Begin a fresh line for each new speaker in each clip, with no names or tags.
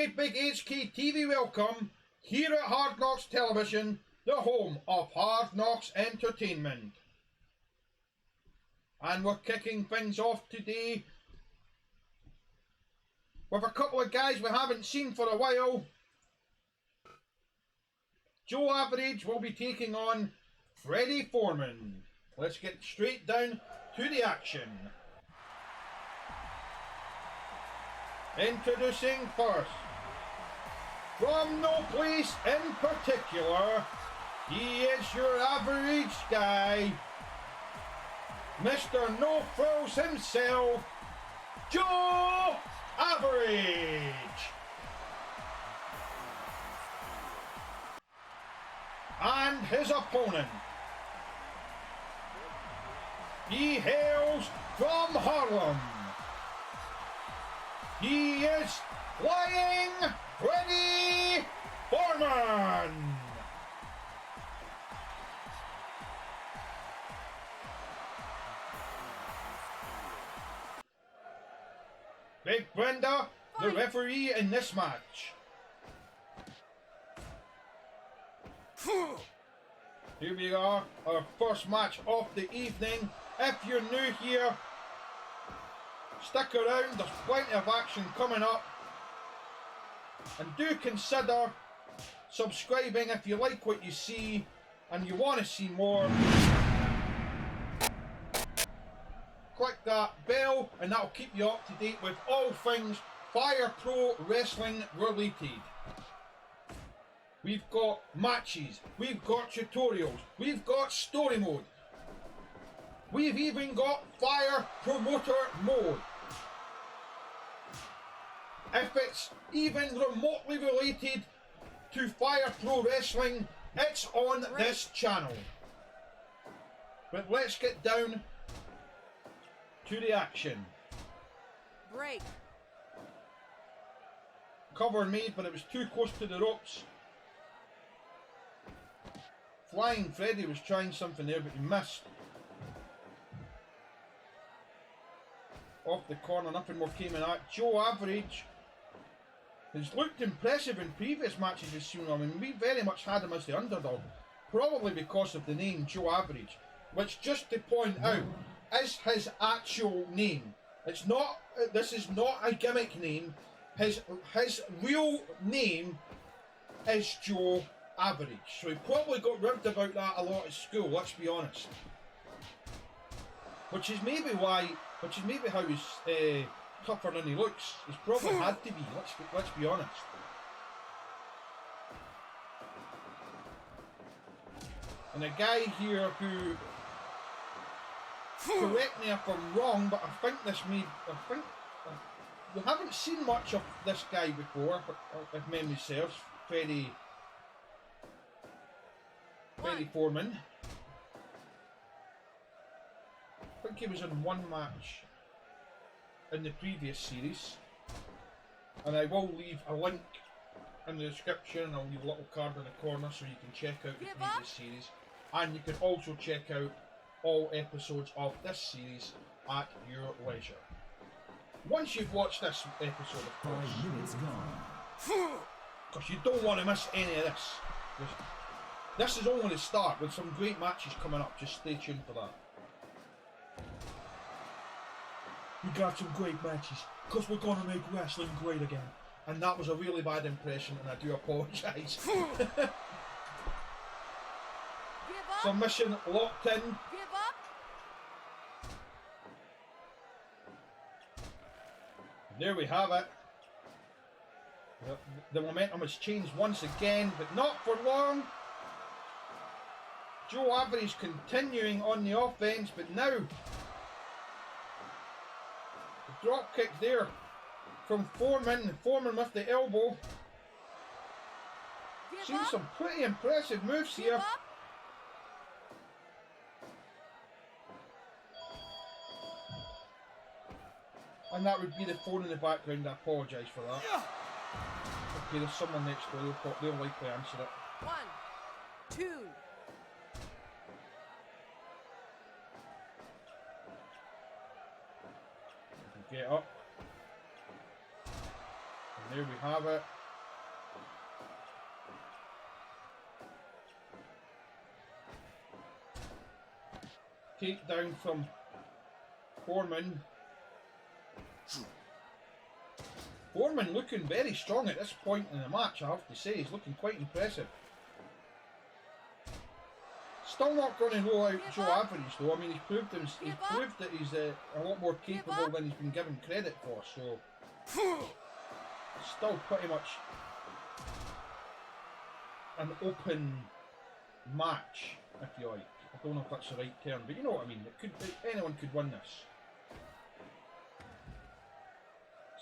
great big HKTV welcome here at Hard Knocks Television, the home of Hard Knocks Entertainment. And we're kicking things off today with a couple of guys we haven't seen for a while. Joe Average will be taking on Freddie Foreman. Let's get straight down to the action. Introducing first, from no place in particular, he is your average guy, Mr. No Frills himself, Joe Average. And his opponent, he hails from Harlem. He is Flying Freddie Foreman. Big Brenda, the referee in this match. Here we are, our first match of the evening. If you're new here, stick around, there's plenty of action coming up. And do consider subscribing if you like what you see and you want to see more. Click that bell and that'll keep you up to date with all things Fire Pro Wrestling related. We've got matches, we've got tutorials, we've got story mode. We've even got Fire Promoter mode. If it's even remotely related to Fire Pro Wrestling, it's on this channel. But let's get down to the action.
Break.
Cover made, but it was too close to the ropes. Flying Freddy was trying something there, but he missed. Off the corner, nothing more came in that. Joe Average has looked impressive in previous matches we've seen him. I mean, we very much had him as the underdog, probably because of the name Joe Average, which, just to point out, is his actual name. It's not. This is not a gimmick name. His real name is Joe Average. So he probably got ribbed about that a lot at school. Let's be honest. Which is maybe how he's tougher than he looks. He's probably had to be. Let's be honest. And a guy here who, correct me if I'm wrong, but I think we haven't seen much of this guy before, if memory serves. Freddie Foreman. I think he was in one match in the previous series, and I will leave a link in the description, and I'll leave a little card in the corner so you can check out the previous series, and you can also check out all episodes of this series at your leisure. Once you've watched this episode, of course, because you don't want to miss any of this. This is only the start, with some great matches coming up. Just stay tuned for that. We got some great matches, because we're going to make wrestling great again. And that was a really bad impression, and I do apologise. Submission locked in.
Give up.
There we have it. The momentum has changed once again, but not for long. Joe Average continuing on the offense, but now drop kick there from Foreman. Foreman with the elbow. Seen some pretty impressive moves here. And that would be the phone in the background. I apologise for that. Okay, there's someone next door. They'll likely answer it.
1, 2.
Get up. There we have it. Takedown from Foreman. Foreman looking very strong at this point in the match, I have to say. He's looking quite impressive. Still not going to rule out Joe Average though. I mean, he's proved that he's a lot more capable than he's been given credit for. So, still pretty much an open match, if you like. I don't know if that's the right term, but you know what I mean. Anyone could win this.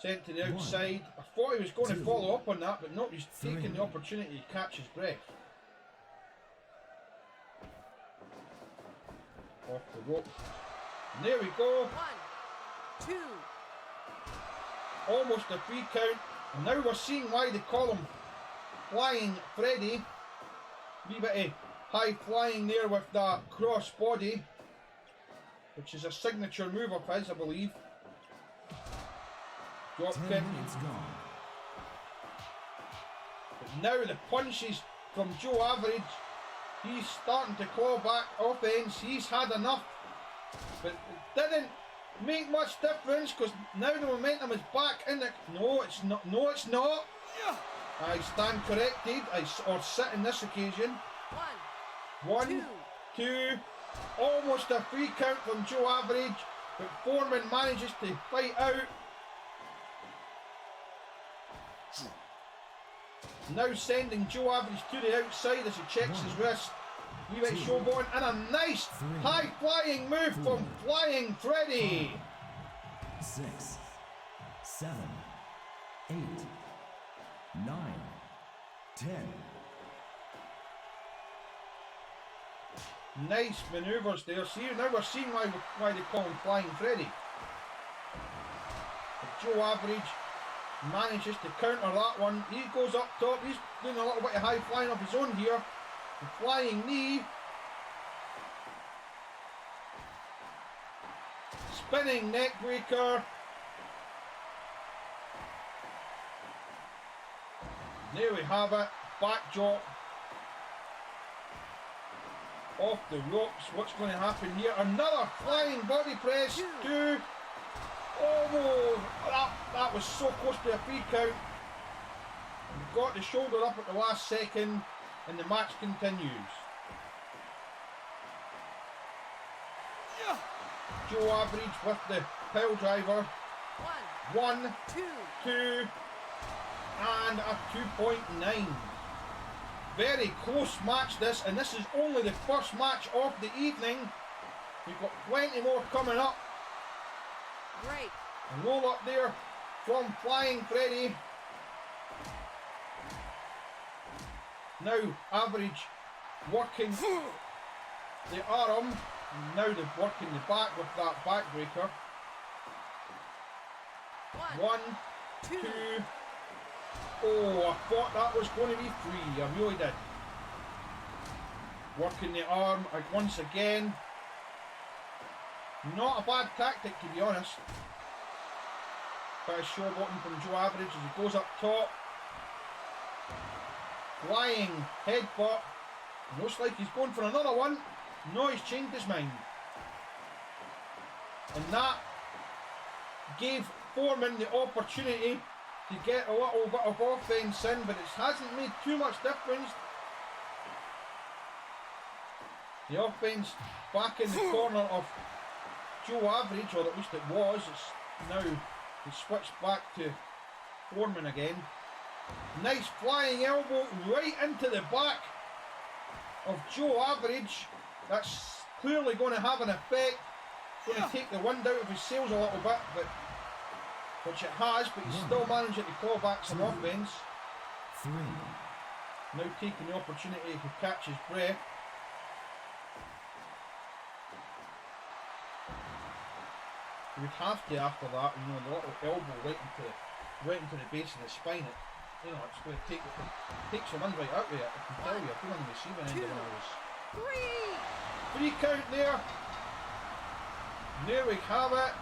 Sent to the outside. I thought he was going to follow up on that, but no, he's taking the opportunity to catch his breath. Off the rope. And there we go.
1, 2.
Almost a 3 count. And now we're seeing why they call him Flying Freddie. Wee bit of high flying there with that cross body, which is a signature move of his, I believe. Drop kick. But now the punches from Joe Average. He's starting to claw back offense. He's had enough, but it didn't make much difference because now the momentum is back in it. No, it's not. No, it's not. I stand corrected. Or sit in this occasion. 1, 2. Almost a 3 count from Joe Average, but Foreman manages to fight out. Now sending Joe Average to the outside as he checks his wrist. Wee bit showboating, and a nice high flying move from Flying Freddie.
6, 7, 8, 9, 10.
Nice manoeuvres there. See, now we're seeing why they call him Flying Freddie. But Joe Average manages to counter that one. He goes up top. He's doing a little bit of high flying of his own here. The flying knee. Spinning neck breaker. There we have it. Back drop. Off the ropes. What's going to happen here? Another flying body press. 2. Oh, that was so close to a 3 count. He got the shoulder up at the last second, and the match continues. Joe Average with the pile driver. 1, 2, and a 2.9. Very close match this, and this is only the first match of the evening. We've got plenty more coming up.
Break.
A roll up there from Flying Freddie. Now Average working the arm. Now they're working the back with that backbreaker. 1, 2. Oh, I thought that was going to be 3. I really did. Working the arm once again. Not a bad tactic, to be honest. Bit of showboating from Joe Average as he goes up top. Flying headbutt. Looks like he's going for another one. No, he's changed his mind. And that gave Foreman the opportunity to get a little bit of offense in, but it hasn't made too much difference. The offense back in the corner of Joe Average, or at least it was. It's now switched back to Foreman again. Nice flying elbow right into the back of Joe Average. That's clearly going to have an effect. Going to take the wind out of his sails a little bit, but which it has, but he's still managing to claw back some offense.
3.
Now taking the opportunity to catch his breath. He would have to after that, you know, the little elbow right into the base of the spine. You know, it's going to take some wind right out of it. I can tell you, I feel on the receiving end of one of those. 3 count there. There we have it.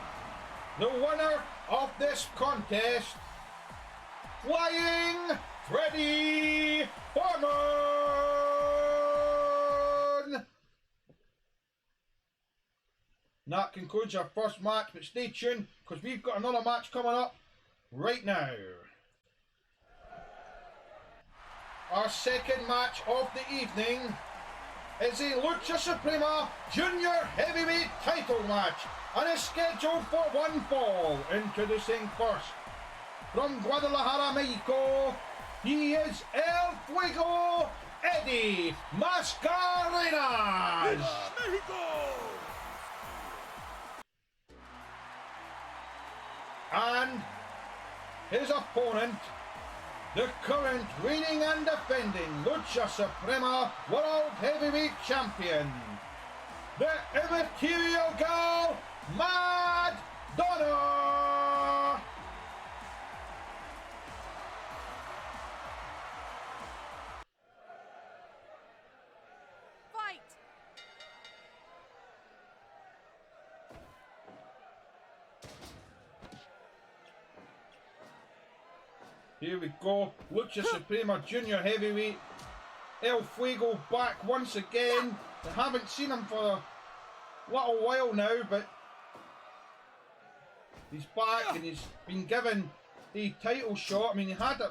The winner of this contest, flying Freddie Foreman. And that concludes our first match, but stay tuned because we've got another match coming up right now. Our second match of the evening is a LuchaSuprema Junior Heavyweight Title match and is scheduled for one fall. Introducing first, from Guadalajara, Mexico, he is El Fuego, Eddie Mascarenas.
Viva Mexico!
And his opponent, the current reigning and defending LuchaSuprema World Heavyweight Champion, the immaterial girl, Mad Donna.
Fight!
Here we go, LuchaSuprema Junior Heavyweight, El Fuego back once again. I haven't seen him for a little while now, but he's back and he's been given a title shot. I mean, he had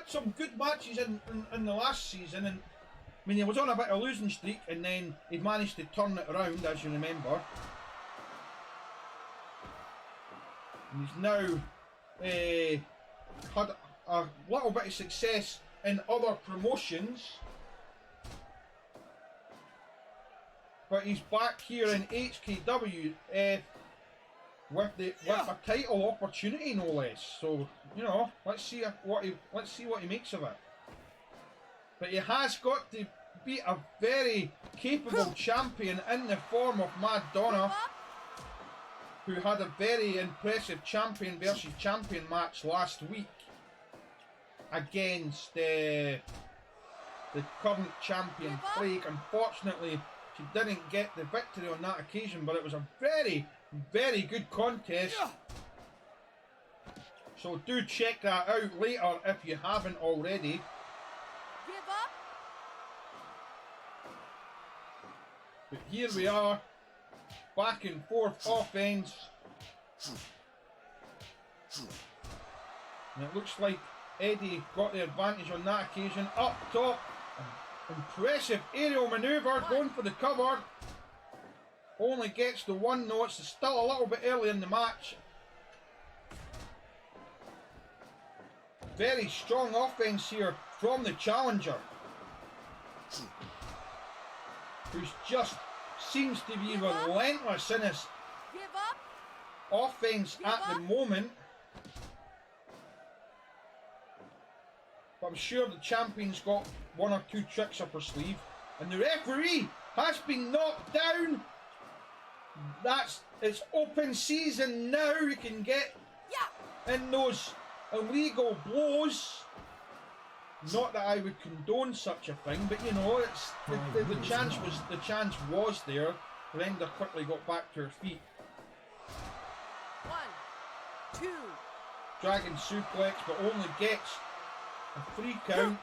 some good matches in the last season, and I mean, he was on a bit of a losing streak, and then he managed to turn it around, as you remember. And he's now had a little bit of success in other promotions, but he's back here in HKWF with a title opportunity, no less. So, you know, let's see what he makes of it. But he has got to beat a very capable champion in the form of Mad Donna, who had a very impressive champion versus champion match last week against the current champion Plague. Unfortunately, she didn't get the victory on that occasion, but it was a very, very good contest. So do check that out later if you haven't already.
Give up!
But here we are, back and forth offense. And it looks like Eddie got the advantage on that occasion. Up top, impressive aerial manoeuvre, going for the cover. Only gets the one though, it's still a little bit early in the match. Very strong offense here from the challenger, who's just seems to be relentless in his offense at the moment. But I'm sure the champion's got one or two tricks up her sleeve. And the referee has been knocked down. It's open season now. You can get in those illegal blows. Not that I would condone such a thing, but you know, it's the chance was there. Brenda quickly got back to her feet.
1, 2.
Dragon suplex, but only gets a 3 count.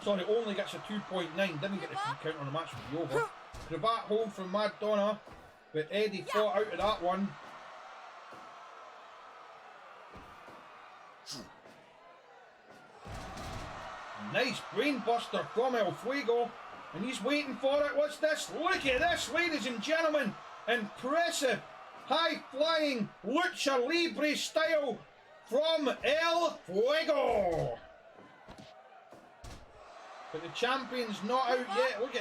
Sorry, only gets a 2.9. Didn't get the 3 count on the match would be over. Cravat hold from Mad Donna, but Eddie fought out of that one. Nice brainbuster from El Fuego, and he's waiting for it. What's this? Look at this, ladies and gentlemen. Impressive, high-flying lucha libre style from El Fuego. But the champion's not out yet. Look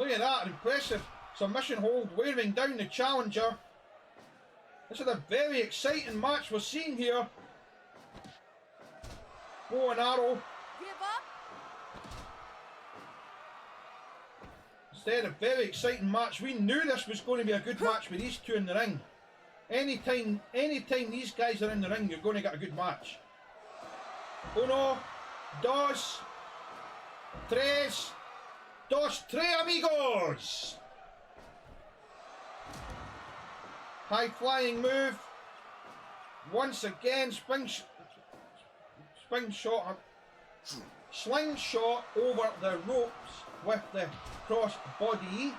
at that, impressive submission hold wearing down the challenger. This is a very exciting match we're seeing here. Bow and arrow. Instead, a very exciting match. We knew this was going to be a good match with these two in the ring. Anytime these guys are in the ring, you're going to get a good match. Uno, dos, tres, amigos. High flying move. Once again, slingshot over the ropes with the cross body.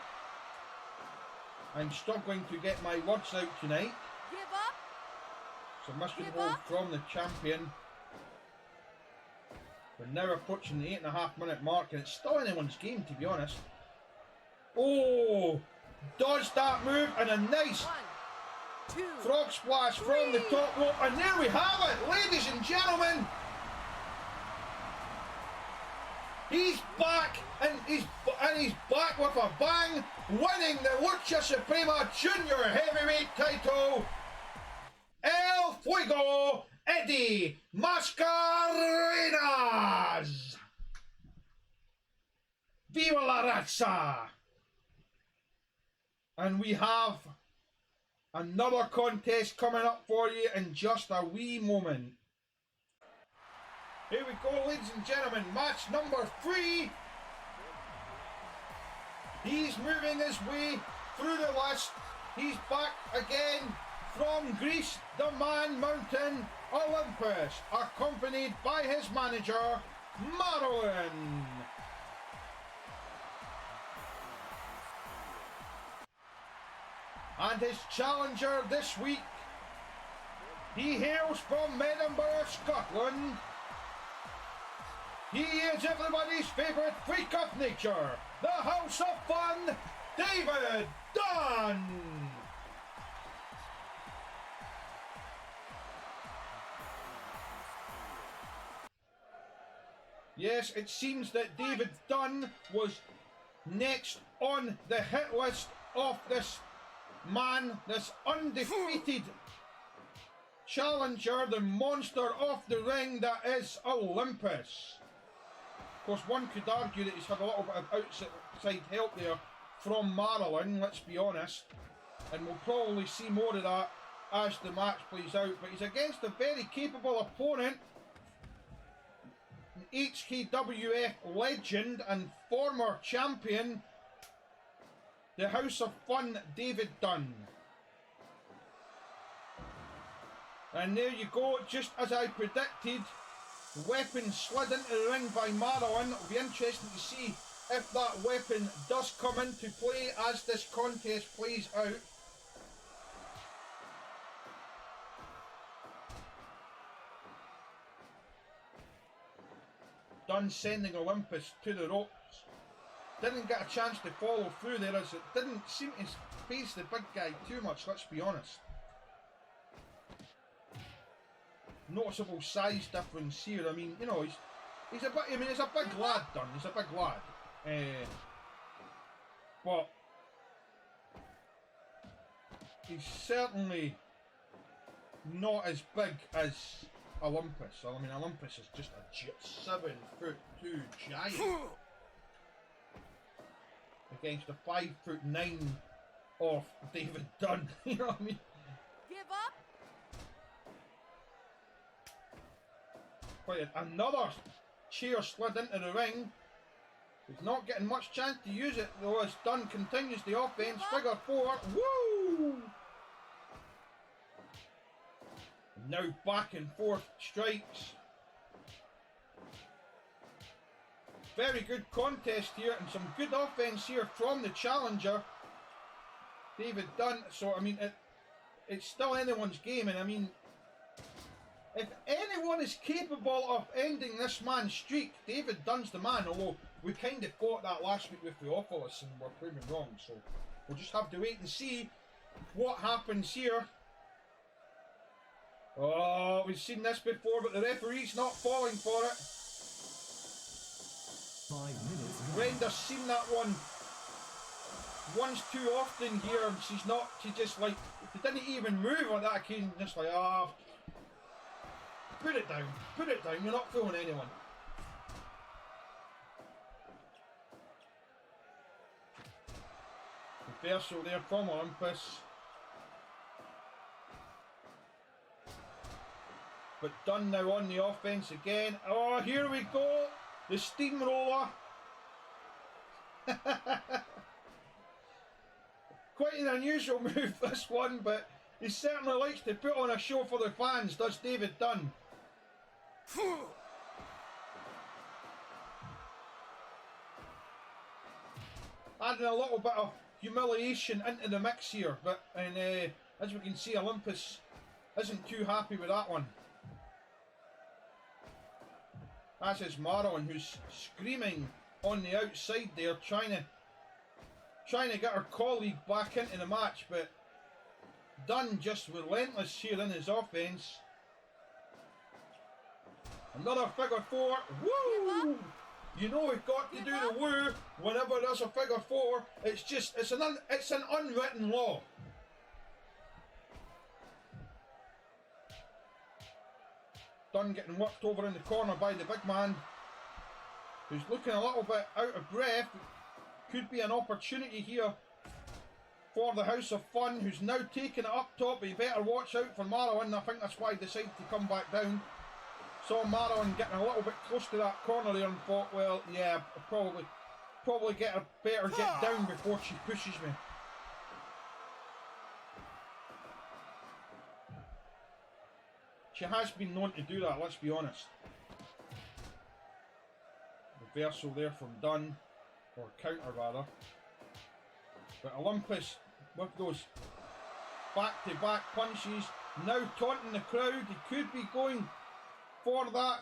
I'm struggling to get my words out tonight.
Give up.
Submission hold from the champion. We're now approaching the 8.5 minute mark, and it's still anyone's game, to be honest. Oh, dodged that move, and a nice
1, 2,
frog splash from the top rope, and there we have it, ladies and gentlemen. He's back, and he's back with a bang, winning the LuchaSuprema Junior Heavyweight Title. El Fuego, Eddie Mascarenas. Viva la Raza. And we have another contest coming up for you in just a wee moment. Here we go, ladies and gentlemen, match number 3. He's moving his way through the list. He's back again from Greece, the man mountain Olympus, accompanied by his manager, Madeline. And his challenger this week, he hails from Edinburgh, Scotland. He is everybody's favourite freak of nature, the House of Fun, David Dunn. Yes, it seems that David Dunn was next on the hit list of this man, this undefeated challenger, the monster of the ring that is Olympus. Of course, one could argue that he's had a little bit of outside help there from Marilyn, let's be honest, and we'll probably see more of that as the match plays out, but he's against a very capable opponent, HKWF legend and former champion, the House of Fun, David Dunn. And there you go, just as I predicted, the weapon slid into the ring by Madeline. It'll be interesting to see if that weapon does come into play as this contest plays out. Dunn sending Olympus to the ropes. Didn't get a chance to follow through there, as it didn't seem to face the big guy too much, let's be honest. Noticeable size difference here. I mean, you know, he's a bit, I mean, he's a big lad, Dunn. He's a big lad. But he's certainly not as big as Olympus. I mean, Olympus is just a 7'2" giant against a 5'9" of David Dunn. You know what I mean?
Give up.
Quite another chair slid into the ring. He's not getting much chance to use it though, as Dunn continues the offense. Figure 4. Woo! Now back and forth strikes. Very good contest here, and some good offense here from the challenger, David Dunn. So I mean, it's still anyone's game, and I mean, if anyone is capable of ending this man's streak, David Dunn's the man. Although we kind of fought that last week with Theophilus and we're proving wrong, so we'll just have to wait and see what happens here. Oh, we've seen this before, but the referee's not falling for it.
5 minutes.
Brenda's seen that one once too often here, and she just like, she didn't even move on that occasion, just like, ah, put it down, you're not fooling anyone. Reversal there from Olympus. But Dunn now on the offense again. Oh, here we go. The steamroller. Quite an unusual move, this one, but He certainly likes to put on a show for the fans, does David Dunn. Adding a little bit of humiliation into the mix here, but as we can see, Olympus isn't too happy with that one. As is Maron, who's screaming on the outside there, trying to get her colleague back into the match, but Dunn just relentless here in his offense. Another figure four. Woo! You know we've got to do the woo whenever there's a figure four. It's an unwritten law. Dunn getting worked over in the corner by the big man, who's looking a little bit out of breath. Could be an opportunity here for the House of Fun, who's now taking it up top, but you better watch out for Maron. I think that's why he decided to come back down. Saw Maron getting a little bit close to that corner there and thought, well, yeah, I'll probably better get down before she pushes me. She has been known to do that, let's be honest. Reversal there from Dunn, or counter rather. But Olympus, with those back-to-back punches, now taunting the crowd. He could be going for that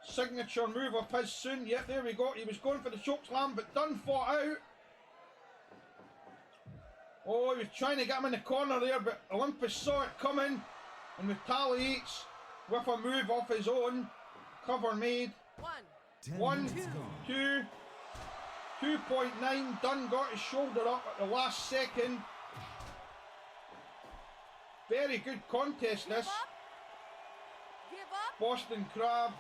signature move of his soon. Yep, there we go. He was going for the chokeslam, but Dunn fought out. Oh, he was trying to get him in the corner there, but Olympus saw it coming and retaliates with a move off his own. Cover made. 1, 2, 2.9. Dunn got his shoulder up at the last second. Very good contest this. Boston Crab.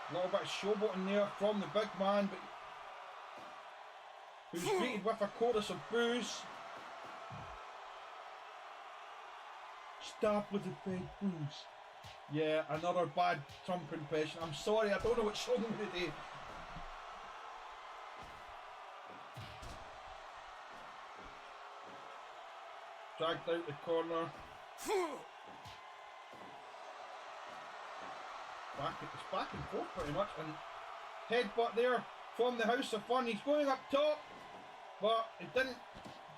A little bit of showboating there from the big man, but who's greeted with a chorus of boos. Stop with the big boos. Yeah, another bad Trump impression. I'm sorry, I don't know what's wrong with today. Dragged out the corner. It's back and forth pretty much, and headbutt there from the House of Fun. He's going up top, but he didn't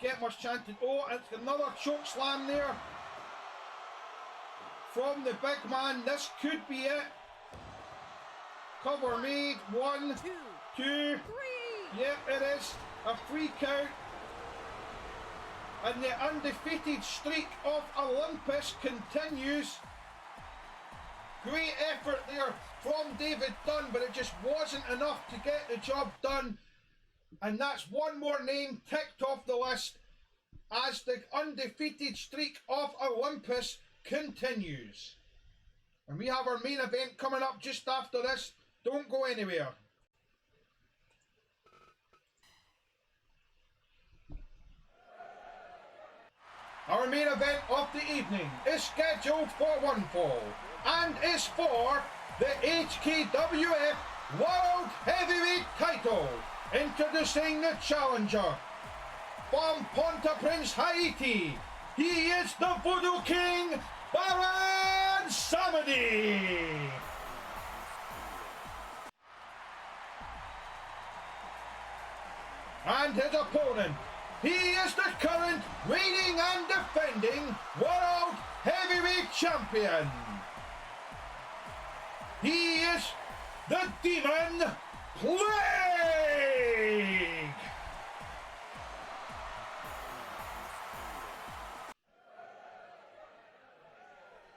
get much chance to. Oh, it's another choke slam there from the big man. This could be it. Cover made. 1, 2, 3. Yep, it is a free count. And the undefeated streak of Olympus continues. Great effort there from David Dunn, but it just wasn't enough to get the job done. And that's one more name ticked off the list as the undefeated streak of Olympus continues. And we have our main event coming up just after this. Don't go anywhere. Our main event of the evening is scheduled for one fall and is for the HKWF World Heavyweight Title. Introducing the challenger from Port-au-Prince, Haiti. He is the Voodoo King, Baron Samedi. And his opponent, he is the current reigning and defending World Heavyweight Champion. He is the Demon Plague.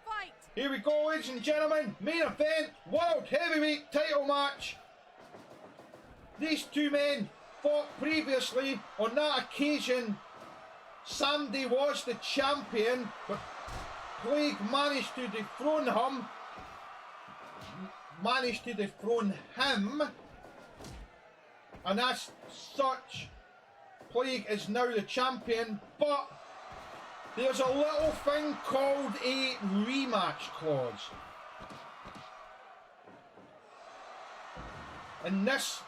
Fight.
Here we go, ladies and gentlemen. Main event, World Heavyweight Title match. These two men fought previously. On that occasion, Samedi was the champion, but Plague managed to dethrone him. And as such, Plague is now the champion, but there's a little thing called a rematch clause. And this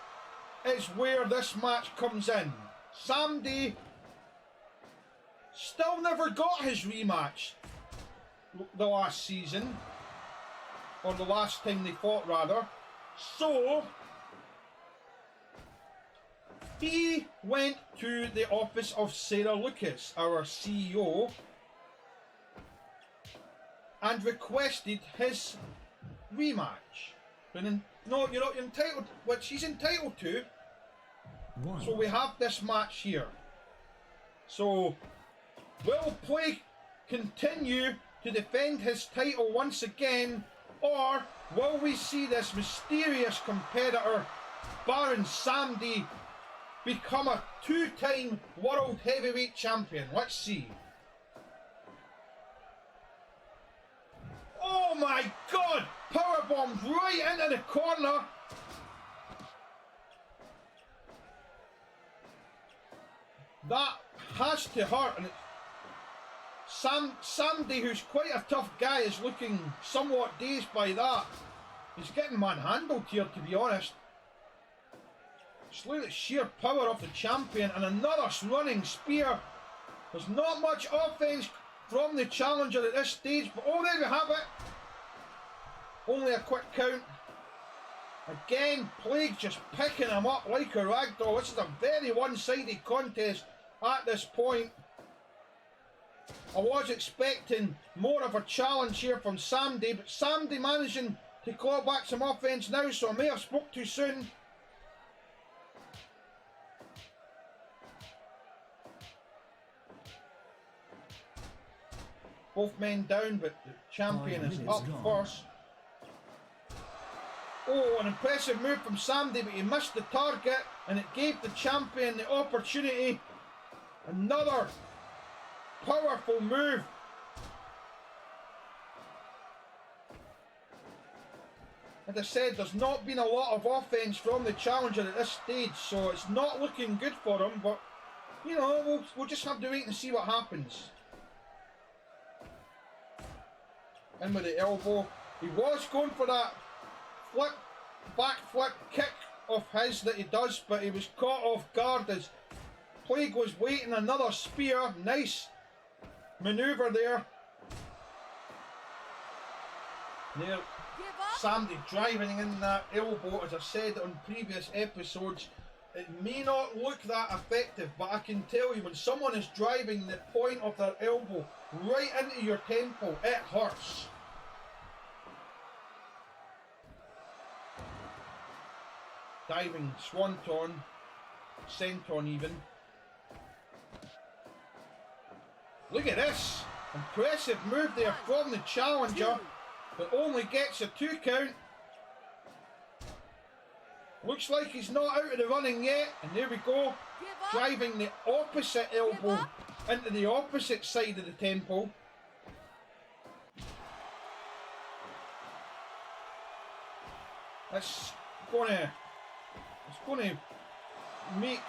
is where this match comes in. Samedi still never got his rematch the last season, or the last time they fought rather. So he went to the office of Sarah Lucas, our CEO, and requested his rematch. And no, you're not entitled, which he's entitled to. So we have this match here. So will Plague continue to defend his title once again, or will we see this mysterious competitor, Baron Samedi, become a two-time World Heavyweight Champion? Let's see. Oh my God! Powerbomb right into the corner. That has to hurt, and Samedi, who's quite a tough guy, is looking somewhat dazed by that. He's getting manhandled here, to be honest. Just look at the sheer power of the champion, and another running spear. There's not much offense from the challenger at this stage, but oh, there we have it. Only a quick count. Again, Plague just picking him up like a ragdoll. This is a very one-sided contest at this point. I was expecting more of a challenge here from Samedi, but Samedi managing to claw back some offense now, so I may have spoke too soon. Both men down, but the champion is up first. Oh, an impressive move from Samedi, but he missed the target, and it gave the champion the opportunity. Another powerful move. As I said, there's not been a lot of offense from the challenger at this stage, so it's not looking good for him, but, you know, we'll just have to wait and see what happens. In with the elbow. He was going for that back flip kick of his that he does, but he was caught off guard as Plague was waiting. Another spear. Nice maneuver there. There, Samedi driving in that elbow. As I said on previous episodes, it may not look that effective, but I can tell you, when someone is driving the point of their elbow right into your temple, it hurts. Diving swanton, senton even. Look at this! Impressive move there from the challenger, but only gets a 2 count. Looks like he's not out of the running yet, and there we go. Driving the opposite elbow into the opposite side of the temple. It's going to make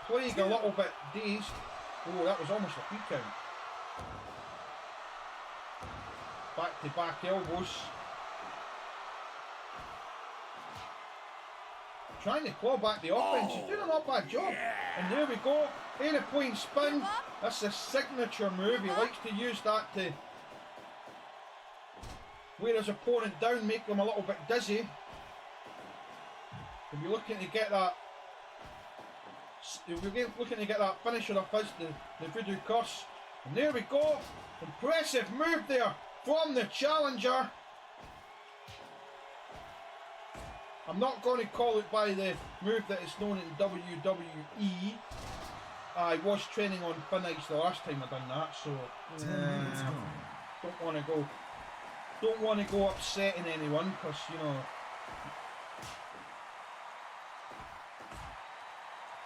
Plague a little bit dazed. Oh, that was almost a 3 count. Back to back elbows. Trying to claw back the offense. He's doing a not bad job. And there we go. Aeroplane spin. That's a signature move. He likes to use that to wear his opponent down, make them a little bit dizzy. We'll be looking to get that. We'll be looking to get that finisher of his, the Voodoo Curse. And there we go. Impressive move there from the challenger. I'm not going to call it by the move that is known in WWE. I was training on Finnites the last time I done that, so don't want to go upsetting anyone, because you know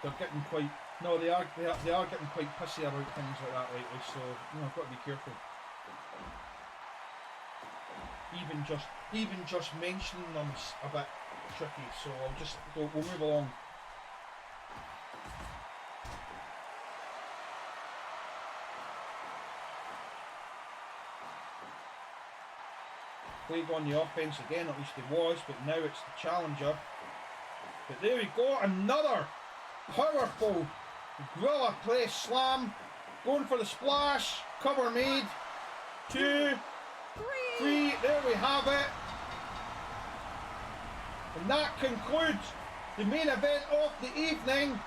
they're getting quite. No, they are getting quite pissy about things like that lately. So you know, I've got to be careful. Even just mentioning them's a bit tricky. So we'll move along. Plague on the offense again, at least he was, but now it's the challenger. But there we go, another powerful gorilla press slam. Going for the splash. Cover made. 2, 3. There we have it. And that concludes the main event of the evening.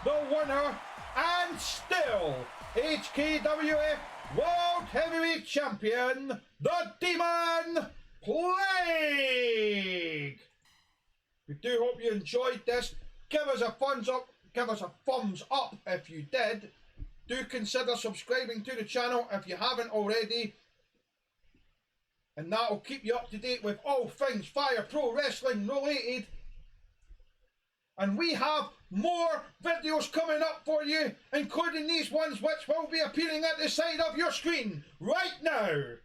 The winner, and still HKWF World Heavyweight Champion, the Demon Plague. We do hope you enjoyed this. Give us a thumbs up. Give us a thumbs up if you did. Do consider subscribing to the channel if you haven't already. And that will keep you up to date with all things Fire Pro Wrestling related. And we have more videos coming up for you, including these ones which will be appearing at the side of your screen right now.